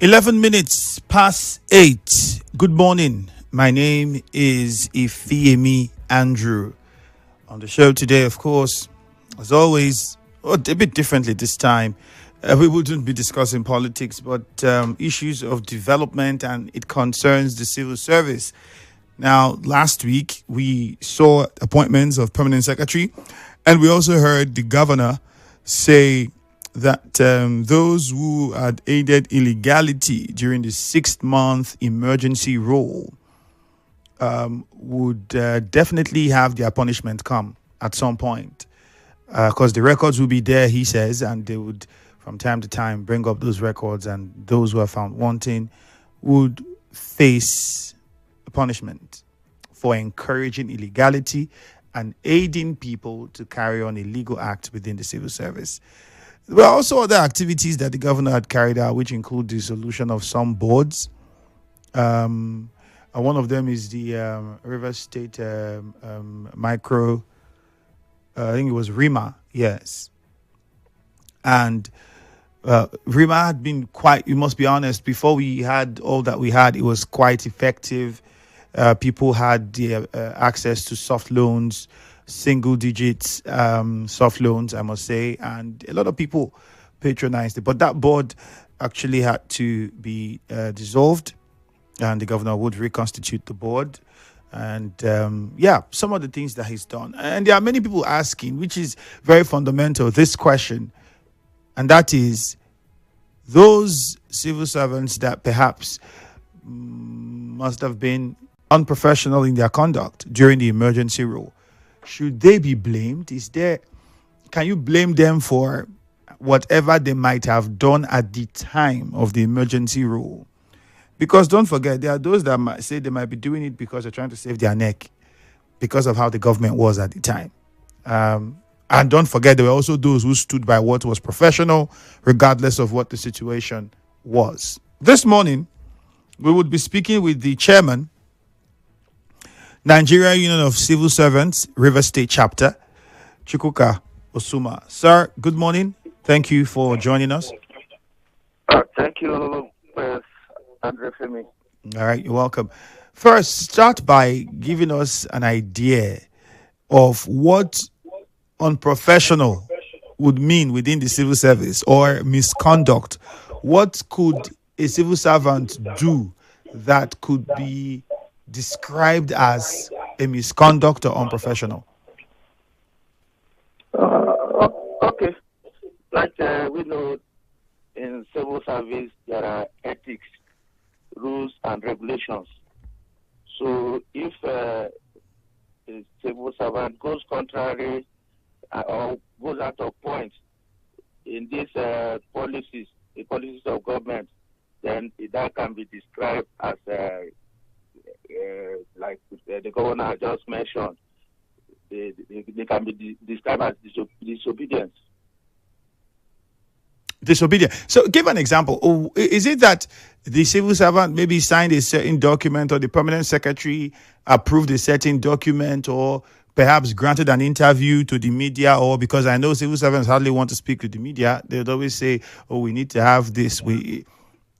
11 minutes past 8. Good morning. My name is Ifiemi Andrew. On the show today, of course, as always, a bit differently this time, we wouldn't be discussing politics, but issues of development, and it concerns the civil service. Now, last week, we saw appointments of permanent secretary, and we also heard the governor say that those who had aided illegality during the 6-month emergency rule would definitely have their punishment come at some point. Because the records will be there, he says, and they would, from time to time, bring up those records, and those who are found wanting would face punishment for encouraging illegality and aiding people to carry on illegal acts within the civil service. There are also other activities that the governor had carried out, which include the dissolution of some boards. And one of them is the River State Micro, I think it was RIMA, yes. And RIMA had been quite, you must be honest, before we had all that we had, it was quite effective. People had the access to soft loans, single digits soft loans, I must say, and a lot of people patronized it. But that board actually had to be dissolved, and the governor would reconstitute the board. And some of the things that he's done. And there are many people asking, which is very fundamental, this question, and that is, those civil servants that perhaps must have been unprofessional in their conduct during the emergency rule, should they be blamed? Can you blame them for whatever they might have done at the time of the emergency rule? Because don't forget, there are those that might say they might be doing it because they're trying to save their neck because of how the government was at the time. And don't forget, there were also those who stood by what was professional, regardless of what the situation was. This morning, we would be speaking with the chairman, Nigeria Union of Civil Servants, River State Chapter, Chukuka, Osumah. Sir, good morning. Thank you for joining us. Thank you, Andrew. All right, you're welcome. First, start by giving us an idea of what unprofessional would mean within the civil service, or misconduct. What could a civil servant do that could be described as a misconduct or unprofessional? Okay. Like we know, in civil service, there are ethics, rules, and regulations. So if a civil servant goes contrary or goes out of point in these policies, the policies of government, then that can be described as like the governor just mentioned, they can be described as disobedience. Disobedient. So give an example. Is it that the civil servant maybe signed a certain document, or the permanent secretary approved a certain document, or perhaps granted an interview to the media? Or, because I know civil servants hardly want to speak to the media, they'd always say, oh, we need to have this.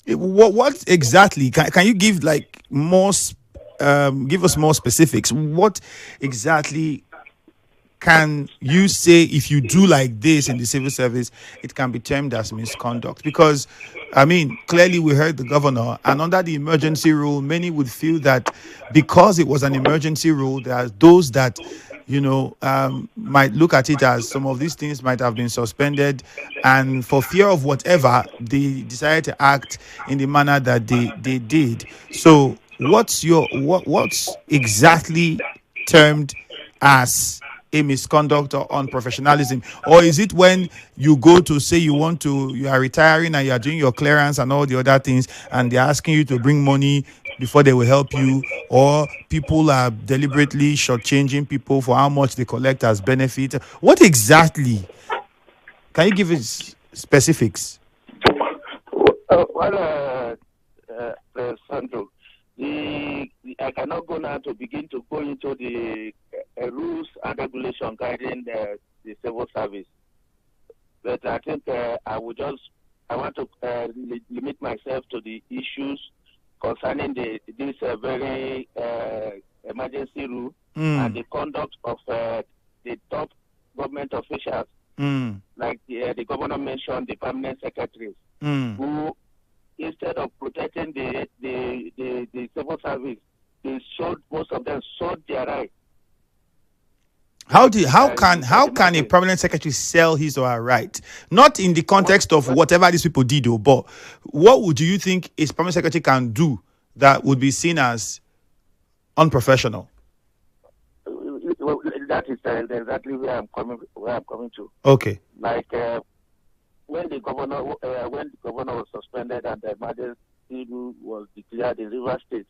What exactly? Can you give like more, give us more specifics? What exactly can you say, if you do like this in the civil service, it can be termed as misconduct? Because, I mean, clearly we heard the governor, and under the emergency rule, many would feel that because it was an emergency rule, there are those that, might look at it as some of these things might have been suspended, and for fear of whatever, they decided to act in the manner that they did. So what's exactly termed as a misconduct or unprofessionalism? Or is it when you go to say you are retiring and you are doing your clearance and all the other things, and they're asking you to bring money before they will help you, or people are deliberately shortchanging people for how much they collect as benefit? What exactly? Can you give us specifics? Sandro, I cannot go now to begin to go into the rules and regulations guiding the civil service. But I think I will just I want to limit myself to the issues concerning this very emergency rule and the conduct of the top government officials, like the governor mentioned, the permanent secretaries, who, instead of protecting the civil service, most of them sold their rights. How can a permanent secretary sell his or her right? Not in the context of whatever these people did, but what do you think a permanent secretary can do that would be seen as unprofessional? That is exactly where I'm coming to. Okay. Like when the governor was suspended and the emergency rule was declared in Rivers State,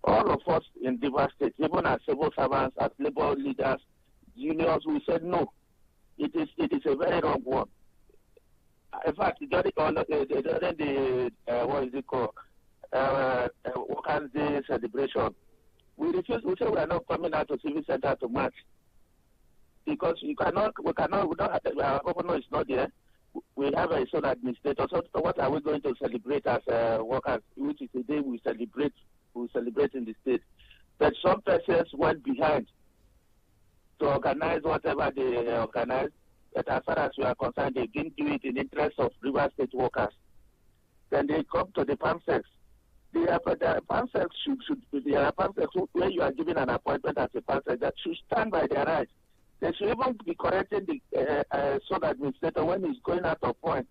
all of us in Rivers State, even as civil servants, as labor leaders, unions, we said no. It is a very wrong one. In fact, during the what is it called, Workers' Day celebration, we refused. We said we are not coming out to civil center to march because we don't have, our governor is not there. We have a sole administrator. So what are we going to celebrate as workers? Which is the day we celebrate in the state. But some persons went behind to organize whatever they organized. But as far as we are concerned, they didn't do it in the interest of River State workers. Then they come to the PAMSEX. The PAMSEX when you are given an appointment as a PAMSEX, that should stand by their rights. They should even be correcting the sole administrator when he's going out of point.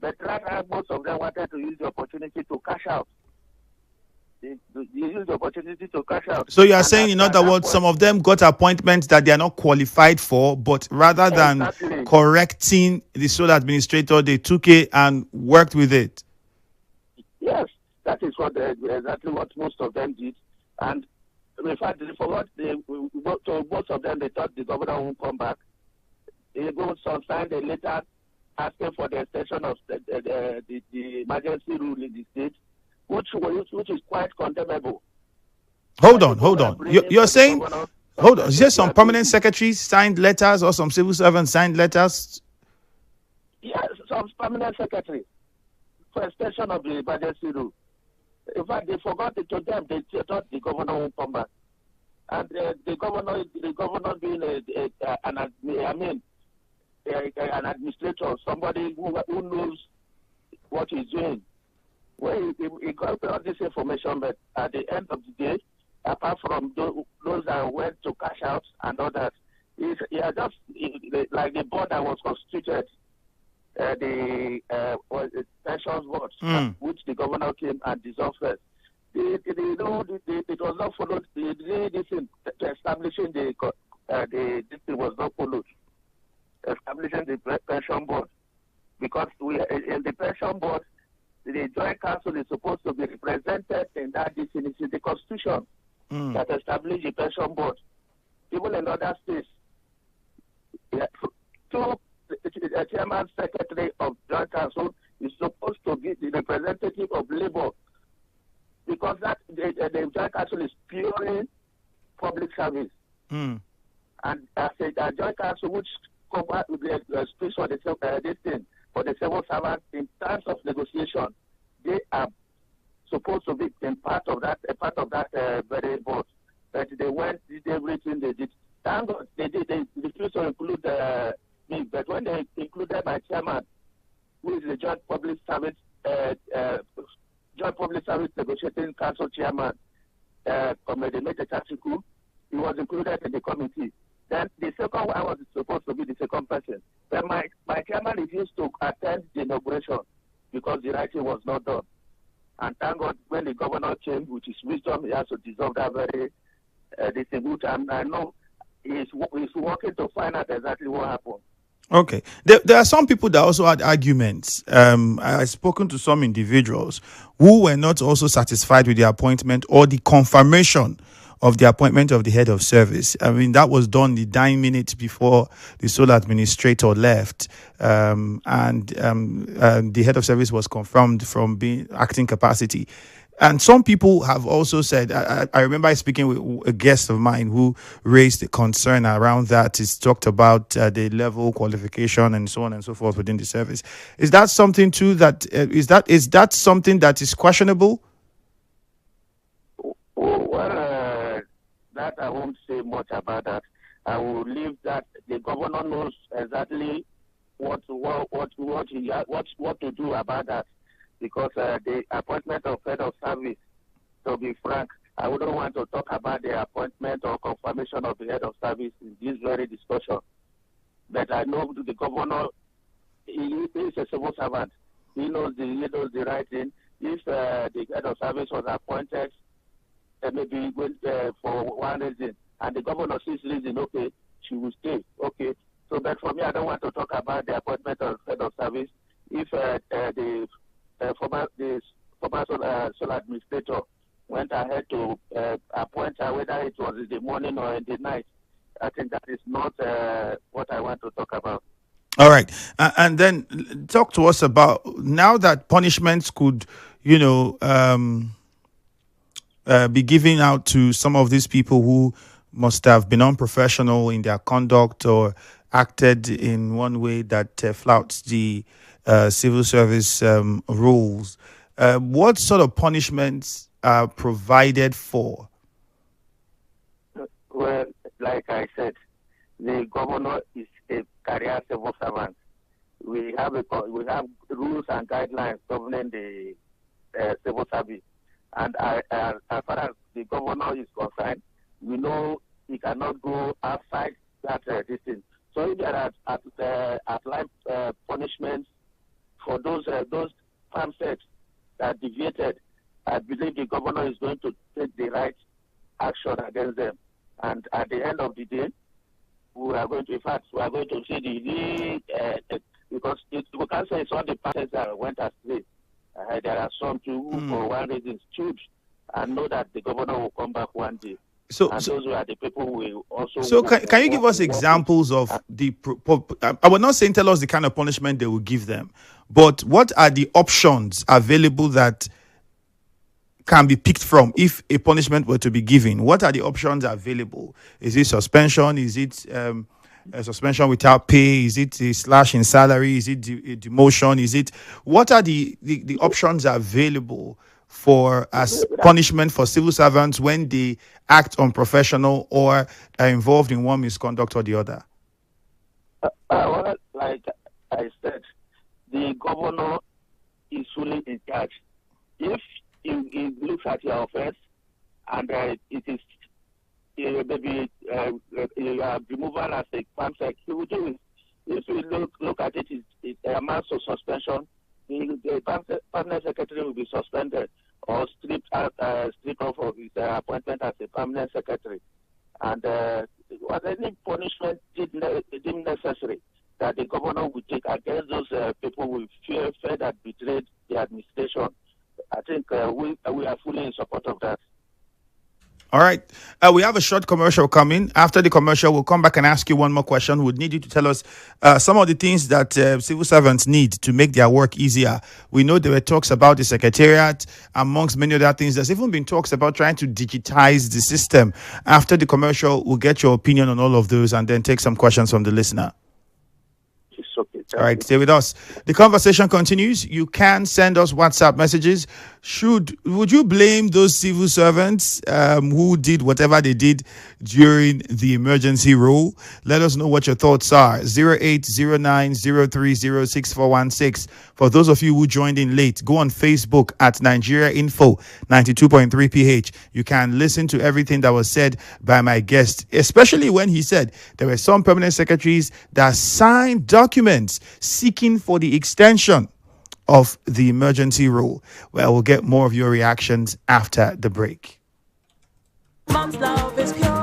But rather, most of them wanted to use the opportunity to cash out. They use the opportunity to cash out. So you are saying, in other words, some of them got appointments that they are not qualified for, but rather than correcting the sole administrator, they took it and worked with it. Yes, that is exactly what most of them did. And in fact, most of them, they thought the governor won't come back. They go signed a letter asking for the extension of the emergency rule in the state, which is quite condemnable. Hold on. You're saying, hold on. Is there some permanent secretaries signed letters or some civil servants signed letters? Yes, some permanent secretaries for extension of the emergency rule. In fact, they forgot it to them. They thought the governor won't come back. And the governor being an administrator, somebody who knows what he's doing. Well, he got all this information, but at the end of the day, apart from those that went to cash out and all that, he had just like the board that was constituted, the pensions board, which the governor came and dissolved first. It was not followed. This thing to establishing this thing was not followed. Establishing the pension board, because in the pension board, the joint council is supposed to be represented in that definition, the constitution that established the pension board. Even in other states, the chairman secretary of joint council is supposed to be the representative of labor, because that the joint council is purely public service. And as a joint council which covers the space for this thing for the civil servants in terms of negotiation, they are supposed to be in part of that very board. But they went, did everything they did. Thank God they refused to include me. But when they included my chairman, who is the Joint Public Service Negotiating Council chairman, Comrade Chukuka, he was included in the committee. Then the second one was supposed to be the second person. But my chairman refused to attend the inauguration because the writing was not done. And thank God when the governor came, which is wisdom, he has to dissolve that very distributor. And I know he's working to find out exactly what happened. Okay. There are some people that also had arguments. I've spoken to some individuals who were not also satisfied with the appointment or the confirmation of the appointment of the head of service. I mean, that was done the 9 minutes before the sole administrator left, and the head of service was confirmed from being acting capacity. And some people have also said, I remember speaking with a guest of mine who raised the concern around that. He's talked about the level qualification and so on and so forth within the service. Is that something too that is that something that is questionable? Well, that I won't say much about that. I will leave that. The governor knows exactly what to do about that, because the appointment of head of service, to be frank, I wouldn't want to talk about the appointment or confirmation of the head of service in this very discussion. But I know the governor, he is a civil servant. He knows the right thing. If the head of service was appointed, maybe for one reason, and the governor sees reason, okay, she will stay, okay. So, but for me, I don't want to talk about the appointment of head of service. If the former sole administrator went ahead to appoint her, whether it was in the morning or in the night, I think that is not what I want to talk about. All right. And then talk to us about now that punishments could, you know, be given out to some of these people who must have been unprofessional in their conduct or acted in one way that flouts the civil service rules. What sort of punishments are provided for? Well, like I said, the governor is a career civil servant. We have rules and guidelines governing the civil service, and as far as the governor is concerned, we know he cannot go outside that distance. So if there are applied punishments for those farm sets that deviated, I believe the governor is going to take the right action against them. And at the end of the day, in fact, we are going to see because we can't say it's all the parties that went astray. There are some too who, for one reason, stood and know that the governor will come back one day. So, And so, those were the people who will also so can you give us work with. examples of I would not say tell us the kind of punishment they will give them, but what are the options available that can be picked from if a punishment were to be given? What are the options available? Is it suspension? Is it a suspension without pay? Is it a slash in salary? Is it a demotion? Is it what are the options available for as punishment for civil servants when they act unprofessional or are involved in one misconduct or the other? Well, like I said, the governor is fully in charge. If he looks at your offense and it is maybe removal as a farm sec, he will do it. If you look at it, it amounts to suspension. The permanent secretary will be suspended or stripped off of his appointment as a permanent secretary. And was any punishment deemed necessary that the governor would take against those people with fear that betrayed the administration? I think we are fully in support of that. All right. We have a short commercial coming. After the commercial, we'll come back and ask you one more question. We'd need you to tell us some of the things that civil servants need to make their work easier. We know there were talks about the secretariat, amongst many other things. There's even been talks about trying to digitize the system. After the commercial, we'll get your opinion on all of those and then take some questions from the listener. It's okay. All right, stay with us. The conversation continues. You can send us WhatsApp messages. Would you blame those civil servants who did whatever they did during the emergency rule? Let us know what your thoughts are. 0809-030-6416. For those of you who joined in late, go on Facebook at Nigeria Info 92.3 PH. You can listen to everything that was said by my guest, especially when he said there were some permanent secretaries that signed documents seeking for the extension of the emergency rule. Well, we'll get more of your reactions after the break. Mom's love is pure.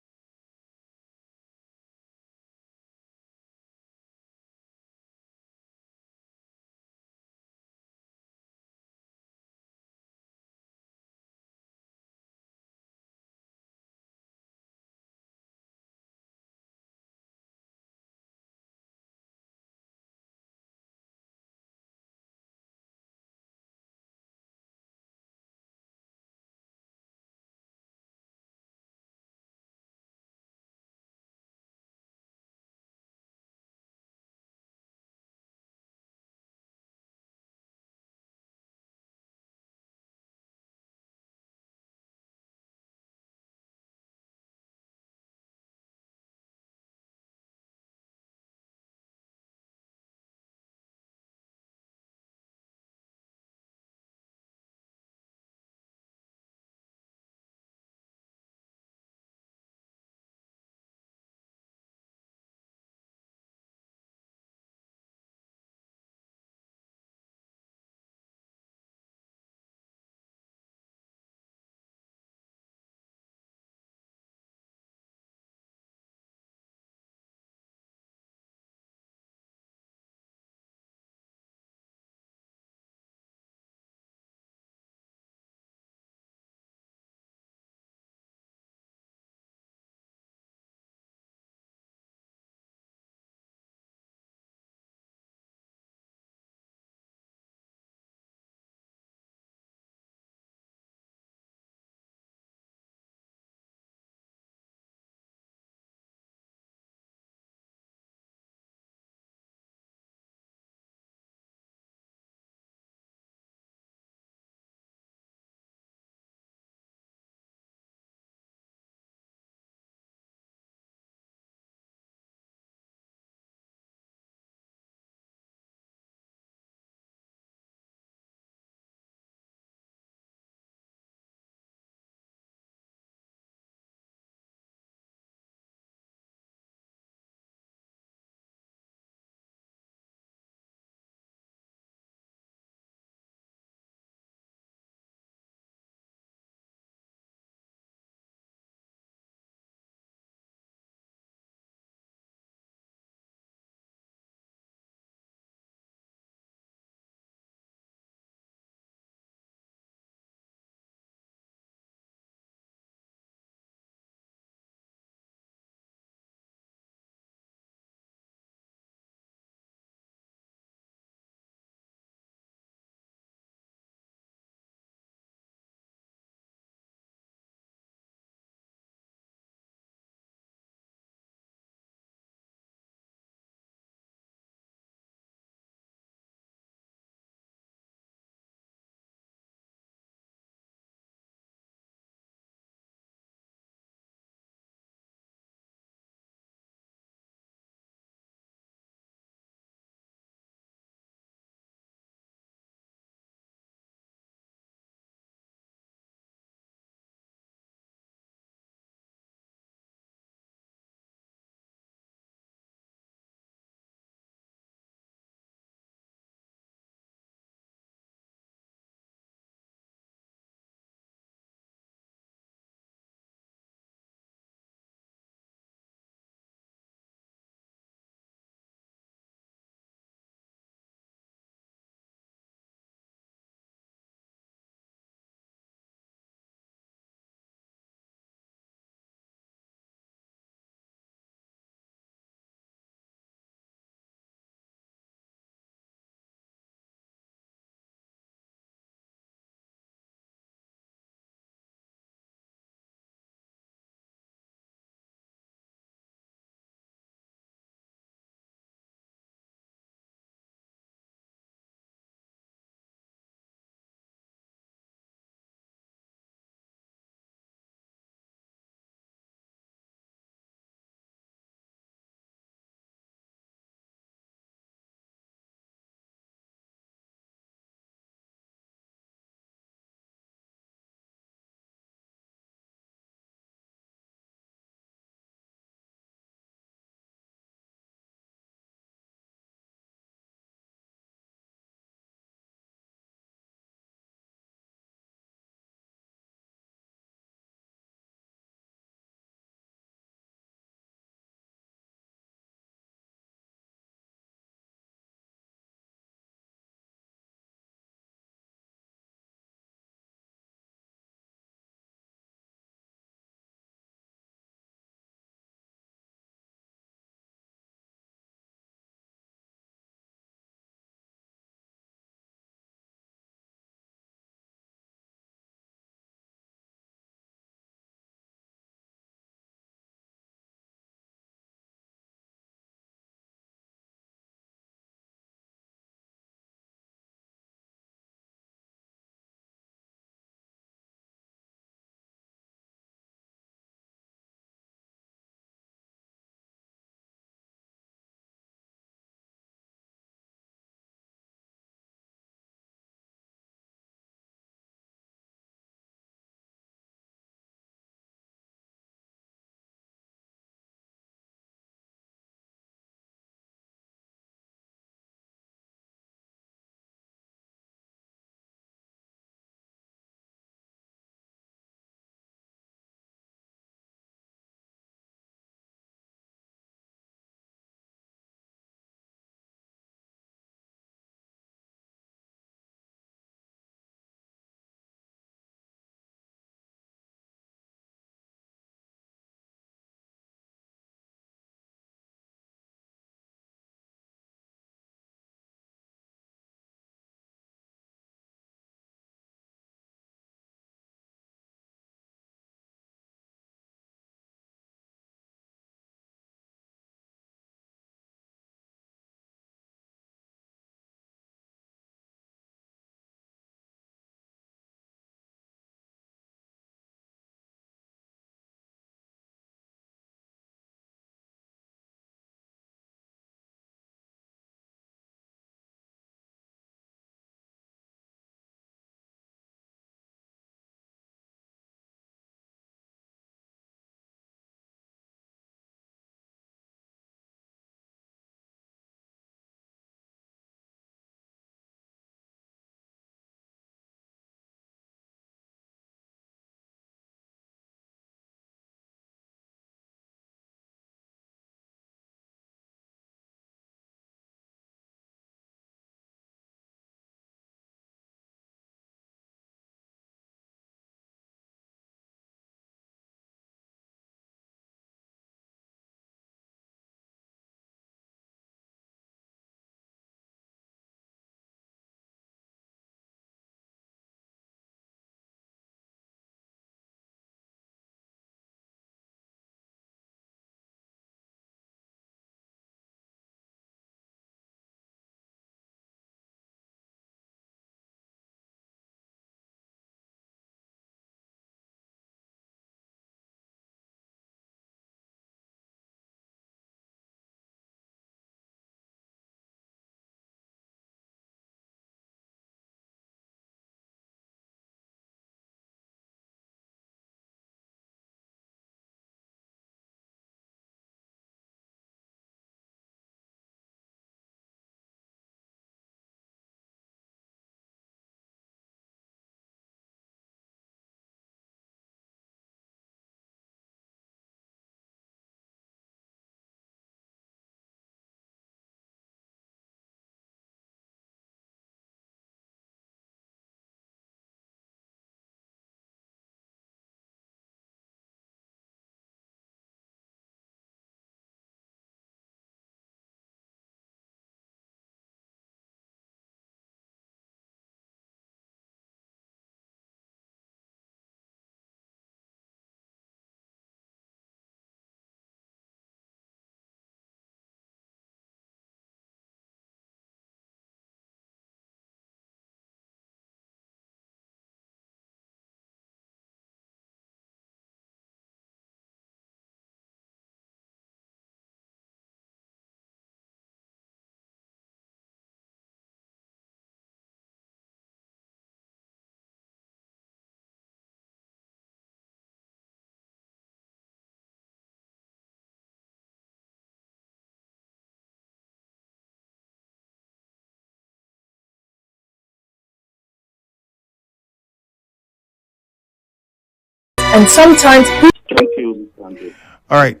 and sometimes. Thank you, Andrew. All right.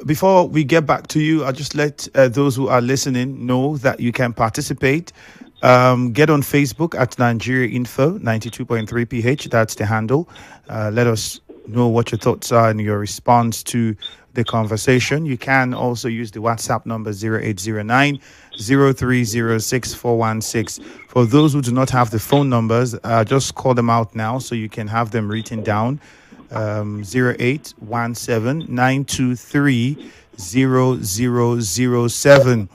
Before we get back to you, I'll just let those who are listening know that you can participate. Get on Facebook at Nigeria Info 92.3 PH. That's the handle. Let us know what your thoughts are and your response to the conversation. You can also use the WhatsApp number 0809 0306 416. For those who do not have the phone numbers, just call them out now so you can have them written down. 0817-923-0007.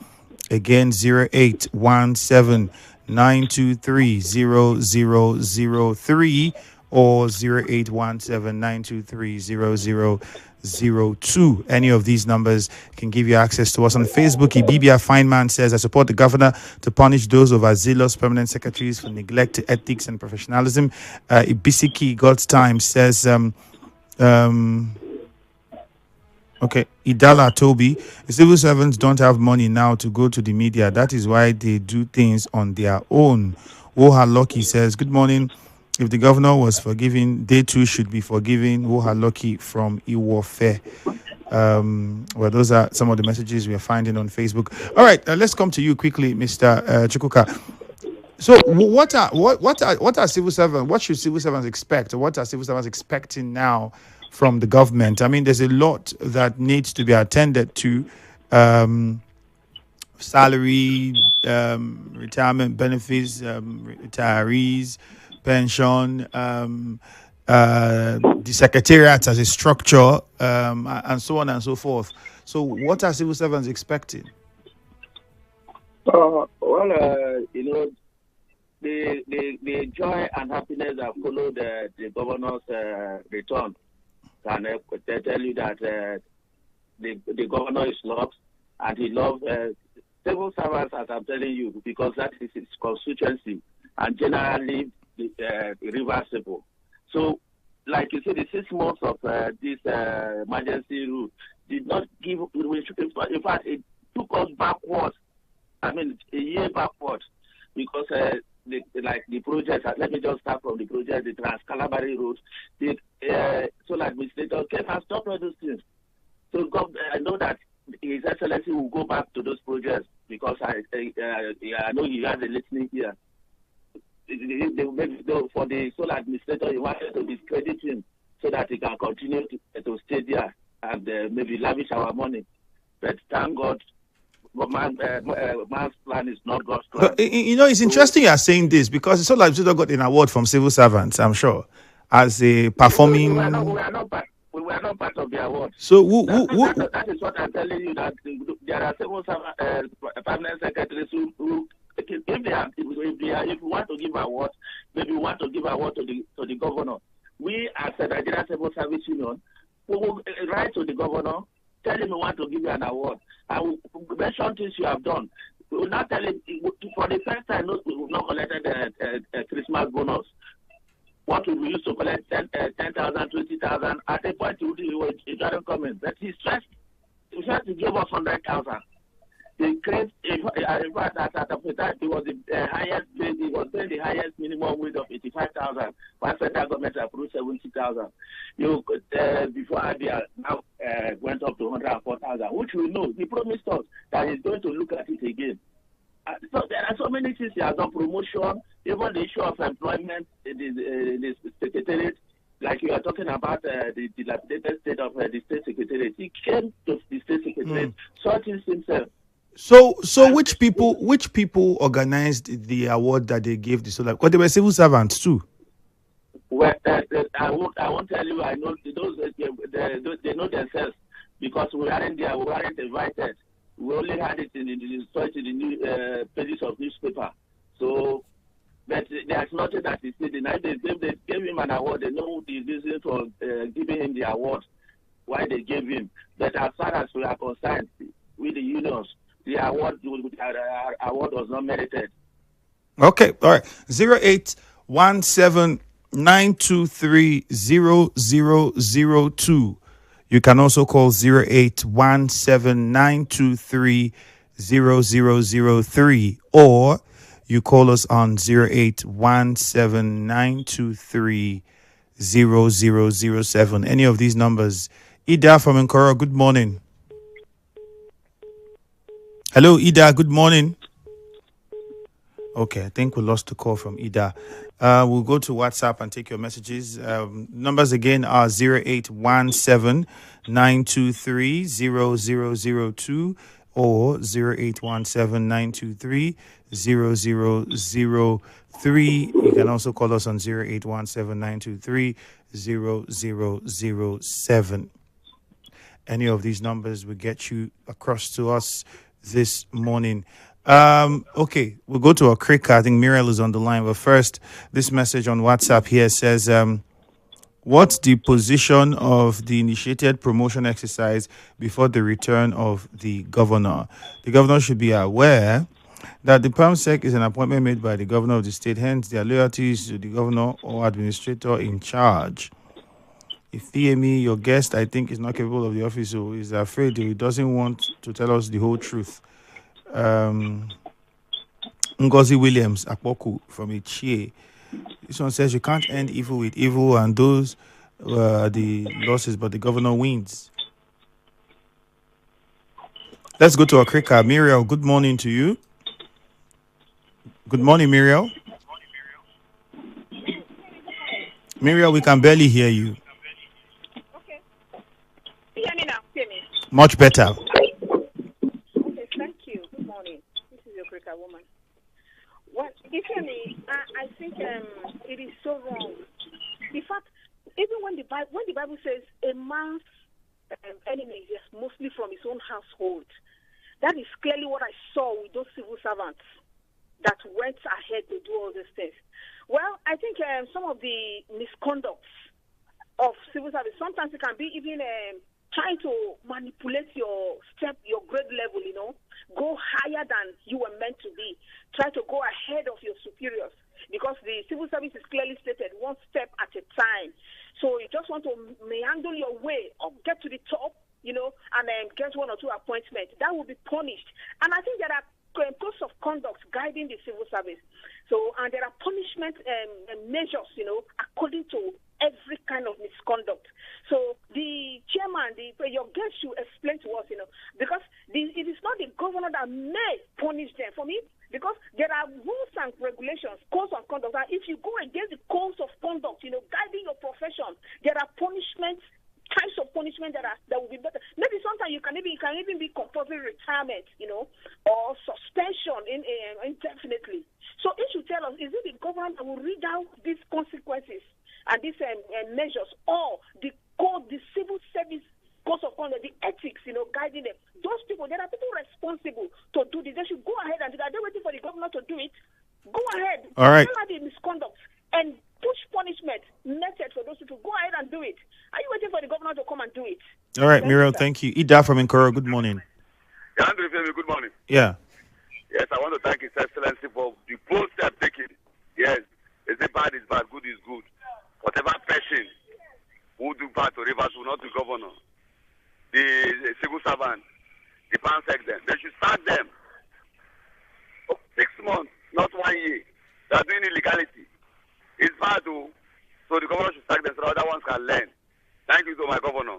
Again, 0817-923-0003 or 0817-923-0002. Any of these numbers can give you access to us on Facebook. Ibibia Fineman says, I support the governor to punish those overzealous permanent secretaries for neglect to ethics and professionalism. Ibisiki God's Time says, okay, Idala Toby, the civil servants don't have money now to go to the media. That is why they do things on their own. Woha Loki says, good morning. If the governor was forgiving, they too should be forgiving. Woha Loki from Iwofe. Well, those are some of the messages we are finding on Facebook. All right, let's come to you quickly, Mr. Chukuka. So, what are civil servants? What should civil servants expect, or what are civil servants expecting now from the government? I mean, there's a lot that needs to be attended to: salary, retirement benefits, retirees, pension, the secretariat as a structure, and so on and so forth. So, what are civil servants expecting? The joy and happiness that followed the governor's return can tell you that the governor is loved, and he loves civil servants, as I'm telling you, because that is his constituency, and generally reversible. So, like you said, the 6 months of this emergency rule did not give, in fact, it took us backwards, I mean, a year backwards, because the project, let me just start from the project, the Trans-Calabari Road, so like Mr. Came and stopped all those things. So I know that His Excellency will go back to those projects, because I know he has a listening here. For the sole administrator, he wanted to discredit him so that he can continue to stay there and maybe lavish our money. But thank God, man's plan is not God's plan. It's interesting you are saying this, because the sole administrator got an award from civil servants, I'm sure, as a performing. We were not part of the award. So that is what I'm telling you, that there are civil permanent secretaries who if we want to give award, maybe we want to give award to the governor. We, as a Nigerian Civil Service Union, we will write to the governor, tell him we want to give you an award. I will mention things you have done. We will not tell him, for the first time, we will not collect a Christmas bonus. What we used to collect 10,000, 20,000, at a point it doesn't come in. But he stressed to give us 100,000. They create, in fact, at the time, it was the highest paid, it was paying the highest minimum wage of 85,000, while federal government approved 70,000. Before IBR now went up to 104,000, which we know, he promised us that he's going to look at it again. So there are so many things he has done, promotion, even the issue of employment in the secretariat, like you are talking about the dilapidated state of the state secretariat. He came to the state secretariat, sorting himself. So which people organized the award that they gave the solar? Because they were civil servants too. Well, I won't tell you. I know those they know themselves, because we aren't there. We aren't invited. We only had it in the pages of newspaper. So, but there's nothing that is said. They gave him an award. They know the reason for giving him the award, why they gave him. But as far as we are concerned, with the unions, the award was not merited. Okay, all right. 0817-923-0002. You can also call 0817-923-0003, or you call us on 0817-923-0007. 0007. Any of these numbers. Ida from Nkoro, good morning. Hello, Ida, good morning. Okay, I think we lost the call from Ida. We'll go to WhatsApp and take your messages. Numbers again are 0817 923 0002 or 0817 923 0003. You can also call us on 0817 923 0007. Any of these numbers will get you across to us this morning. Okay, we'll go to Chukuka. I think Muriel is on the line. But first, this message on WhatsApp here says, what's the position of the initiated promotion exercise before the return of the governor? The governor should be aware that the PAMSEC is an appointment made by the governor of the state, hence their loyalties to the governor or administrator in charge. Ifiemi, your guest, I think, is not capable of the office, so he's afraid he doesn't want to tell us the whole truth. Ngozi Williams, Apoku from Ichie. This one says you can't end evil with evil, and those were the losses, but the governor wins. Let's go to Chukuka. Muriel, good morning to you. Good morning, Muriel. Muriel, we can barely hear you. Okay. Hear me now. Hear me. Much better. Okay, thank you. Good morning. This is your Chukuka woman. Well, you hear me? I think it is so wrong. In fact, even when the Bible says a man's enemy is mostly from his own household, that is clearly what I saw with those civil servants that went ahead to do all these things. Well, I think some of the misconducts of civil service, sometimes it can be even trying to manipulate your grade level, go higher than you were meant to be, try to go ahead of your superiors, because the civil service is clearly stated one step at a time. So you just want to meander your way up, get to the top, and then get one or two appointments. That will be punished. And I think there are codes of conduct guiding the civil service. So, and there are punishment measures, according to every kind of misconduct. So the chairman, your guest should explain to us, because it is not the governor that may punish them. For me, because there are rules and regulations, codes of conduct. And if you go against the codes of conduct, guiding your profession, there are punishments, types of punishment that will be better. Maybe sometimes you can even be compulsory retirement, or suspension indefinitely. So it should tell us, is it the government that will read out these consequences and these measures, or the code, the civil service codes of conduct, the ethics, guiding them? Those people, there are people responsible to do this. They should go ahead and do that. They're waiting for the governor to do it. Go ahead. All right. Tell her the misconduct and push punishment method for those people. Go ahead and do it. Are you waiting for the governor to come and do it? All right, Muriel, thank you. Ida from Nkoro, good morning. Andrew, good morning. Yeah. Yes, I want to thank His Excellency for the bold step taken. Yes, is it bad is bad, good is good. Whatever person who do bad to Rivers will not be governor. The civil servant, the PAMSEC, them, they should sack them. 6 months, not 1 year. They are doing illegality. It's bad though. So the governor should sack them so other ones can learn. Thank you to my governor.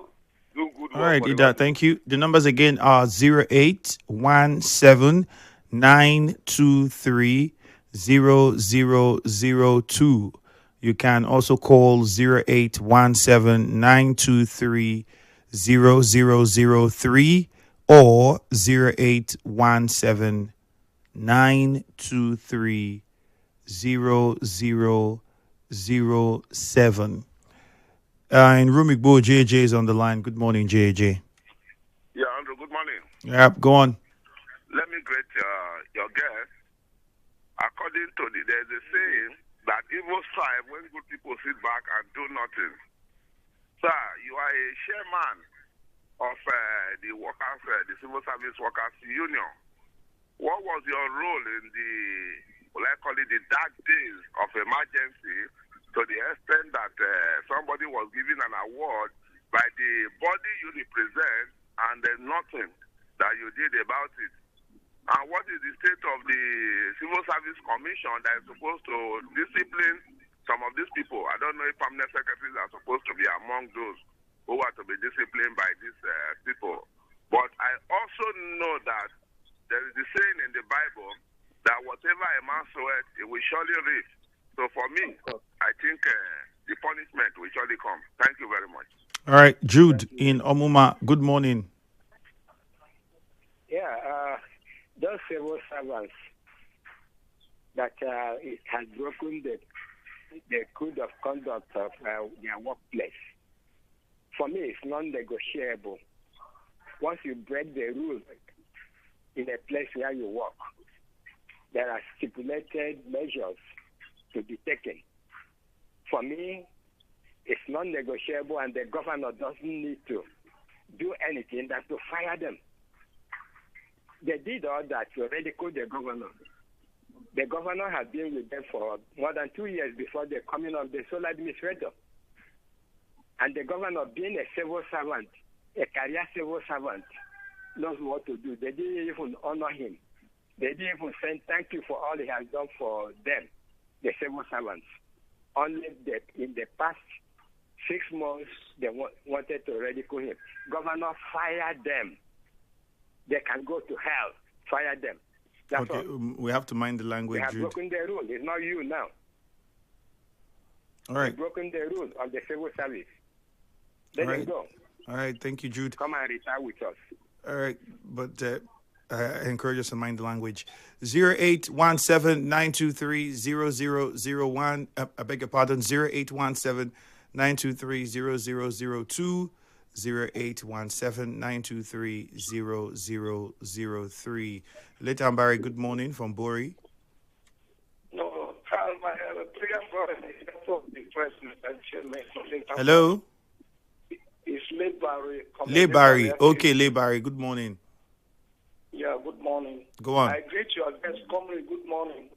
Do good work. All right, Ida, thank you. The numbers again are 0817 923 0002. You can also call 0817 923 0003 or 0817 923 0007. In Rumigbo, JJ is on the line. Good morning, JJ. Yeah, Andrew, good morning. Yep, go on. Let me greet your guest. According to there's a saying that evil strive when good people sit back and do nothing. Sir, you are a chairman of the workers, the civil service workers union. What was your role in the, the dark days of emergency, to the extent that somebody was given an award by the body you represent and there's nothing that you did about it? And what is the state of the Civil Service Commission that is supposed to discipline some of these people, I don't know if permanent secretaries are supposed to be among those who are to be disciplined by these people. But I also know that there is the saying in the Bible that whatever a man soweth, he will surely reap. So for me, I think the punishment will surely come. Thank you very much. All right, Jude in Osumah, good morning. Yeah, those civil servants that it has broken the code of conduct of their workplace. For me, it's non-negotiable. Once you break the rules in a place where you work, there are stipulated measures to be taken. For me, it's non-negotiable, and the governor doesn't need to do anything than to fire them. They did all that to ridicule the governor. The governor has been with them for more than 2 years before the coming of the sole administrator. And the governor, being a civil servant, a career civil servant, knows what to do. They didn't even honor him. They didn't even say thank you for all he has done for them, the civil servants. Only that in the past 6 months, they wanted to ridicule him. Governor fired them. They can go to hell. Fire them. That's Okay, all. we have to mind the language, They have Jude. broken the rule. It's not you now. All right. They've broken the rule of the civil service. Let All them right. go. All right, thank you, Jude. Come and retire with us. All right, but I encourage us to mind the language. 0817-923-0001. I beg your pardon. 0817-923-0002. 0817-923-0003. Later, Barry, good morning from Bori. No, my prayer for the president. Hello? It's Lebari. Lebari. Okay, Lebari, good morning. Yeah, good morning. Go on. I greet your guest, comrade. Good morning.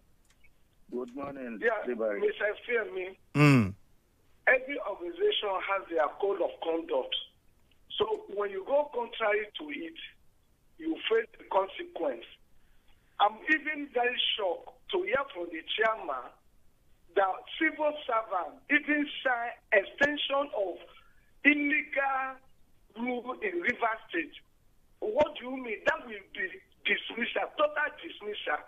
Good morning, Yeah, Lebari. Mr. Ifiemi, every organization has their code of conduct. So when you go contrary to it, you face the consequence. I'm even very shocked to hear from the chairman that civil servants even sign extension of illegal rule in River State. What do you mean? That will be dismissal, total dismissal.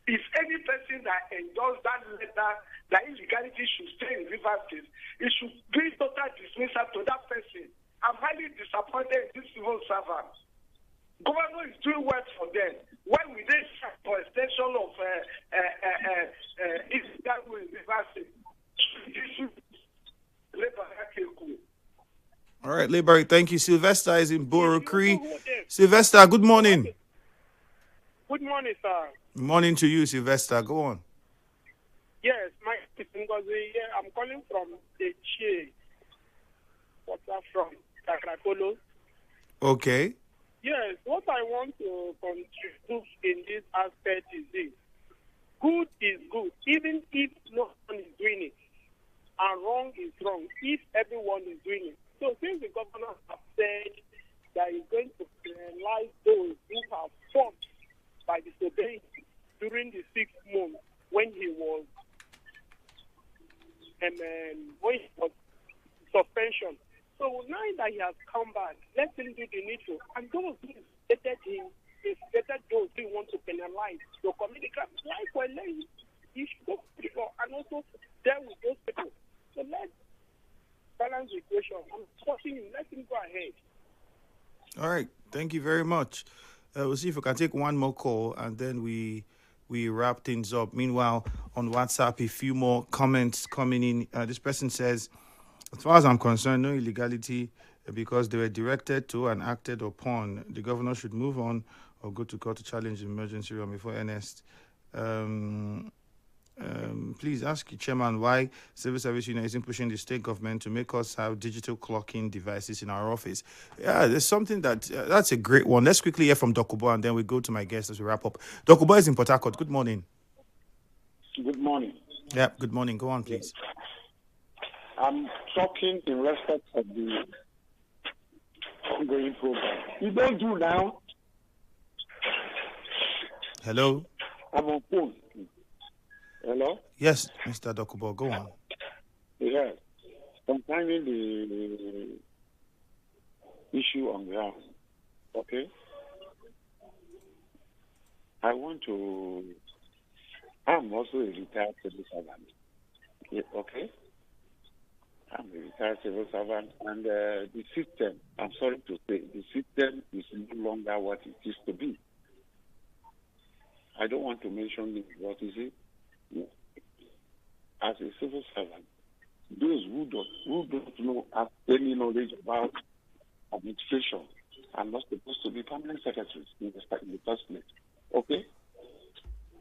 If any person that endorsed that letter that illegality should stay in River State, it should be total dismissal to that person. I'm highly disappointed in this civil servant. Governor is doing well for them. Why will they seek for extension of illegal rule in River State? All right, Lebari, thank you. Sylvester is in Borokri. Sylvester, good morning. Good morning, sir. Good morning to you, Sylvester. Go on. Yes, my name is Ngozi. Yeah, I'm calling from the Che. What's that from? Kakrakolo. Okay. Yes, what I want to contribute in this aspect is this. Good is good, even if no one is doing it. And wrong is wrong, if everyone is doing it. So since the governor has said that he's going to penalize those who have fought by disobeying during the 6 months when he was suspension. So now that he has come back, let him do the needful. And those who stated him, those who want to penalize your community, likewise, he should go before and also deal with those people. So let's balance the equation. I'm supporting him. Let him go ahead. All right. Thank you very much. We'll see if we can take one more call and then we wrap things up. Meanwhile, on WhatsApp, a few more comments coming in. This person says, as far as I'm concerned, no illegality because they were directed to and acted upon. The governor should move on or go to court to challenge the emergency room before Ernest. Please ask the chairman why Civil Service Union isn't pushing the state government to make us have digital clocking devices in our office. Yeah, there's something that's a great one. Let's quickly hear from Dokubo and then we go to my guest as we wrap up. Dokubo is in Port Harcourt. Good morning. Good morning. Yeah, good morning. Go on, please. I'm talking in respect of the ongoing program. You don't do now. Hello? I'm on phone. Hello? Yes, Mr. Dokubo, go on. Yes. Concerning the issue on ground, okay? I'm also a retired civil servant. Yeah, okay? I'm a retired civil servant, and the system, I'm sorry to say, the system is no longer what it used to be. I don't want to mention it, but you see, as a civil servant, those who don't know, have any knowledge about administration are not supposed to be permanent secretaries in the first place. Okay?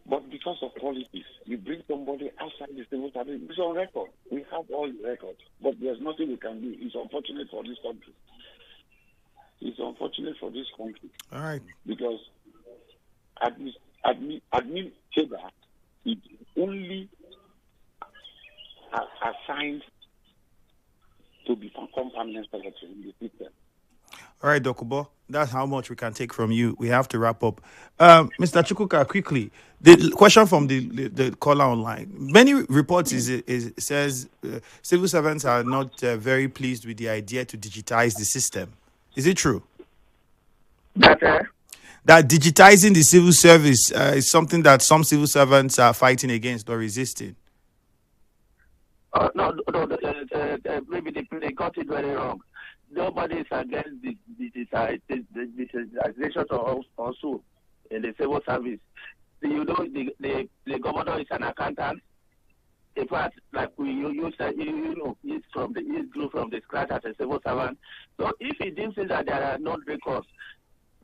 But because of politics, you bring somebody outside the civil service. It's on record. We have all the records. But there's nothing we can do. It's unfortunate for this country. It's unfortunate for this country. All right. Because admin Chega is only assigned to become permanent secretary in the system. All right, Dokubo, that's how much we can take from you. We have to wrap up. Mr. Chukuka, quickly, the question from the caller online. Many reports says civil servants are not very pleased with the idea to digitize the system. Is it true? That digitizing the civil service is something that some civil servants are fighting against or resisting? No, maybe they got it very wrong. Nobody is against the digitization also in the civil service. You know, the governor is an accountant. In fact, like we use, he's from the scratch as a civil servant. So if he deems that there are no records,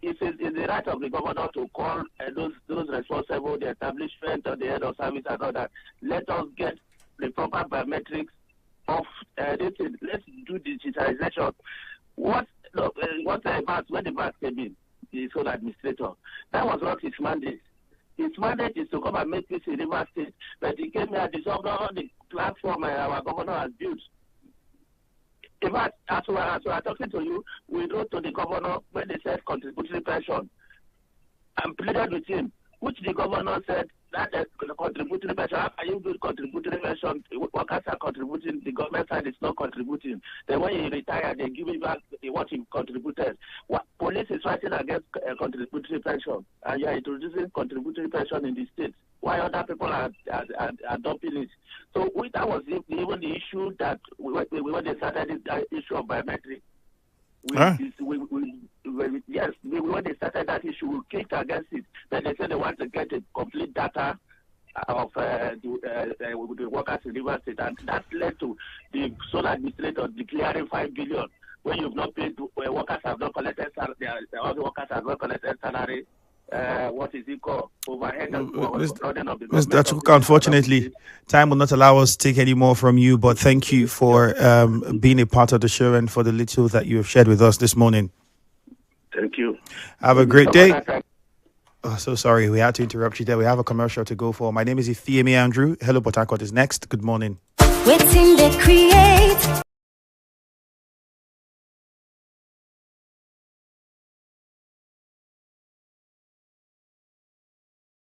it's the right of the governor to call those responsible, the establishment or the head of service and all that. Let us get the proper biometrics of this. Let's do digitalization. When the bank came in, the sole administrator, that was not his mandate. His mandate is to come and make this in River State, but he came here and dissolved all the platform our governor has built. In fact, as we are talking to you, we wrote to the governor when they said contributory pension and pleaded with him, which the governor said that contributory pension, how can you do contributory pension? Workers are contributing, the government side is not contributing. Then when you retire, they give you back what you contributed. Police is fighting against contributory pension, and you are introducing contributory pension in the state. Why other people are adopting it? So that was even the issue that when they started this issue of biometric. When they started that issue, we kicked against it. Then they said they want to get a complete data of the workers in River State, and that led to the sole administrator declaring 5 billion when you've not paid. Workers have not collected salary. All the workers have not collected salary. What is it called? Overhead Mr. Chukuka, unfortunately, time will not allow us to take any more from you, but thank you for being a part of the show and for the little that you have shared with us this morning. Thank you. Have a great day. Oh, so sorry. We had to interrupt you there. We have a commercial to go for. My name is Ifiemi Andrew. Hello, Port Harcourt is next. Good morning. Waiting they create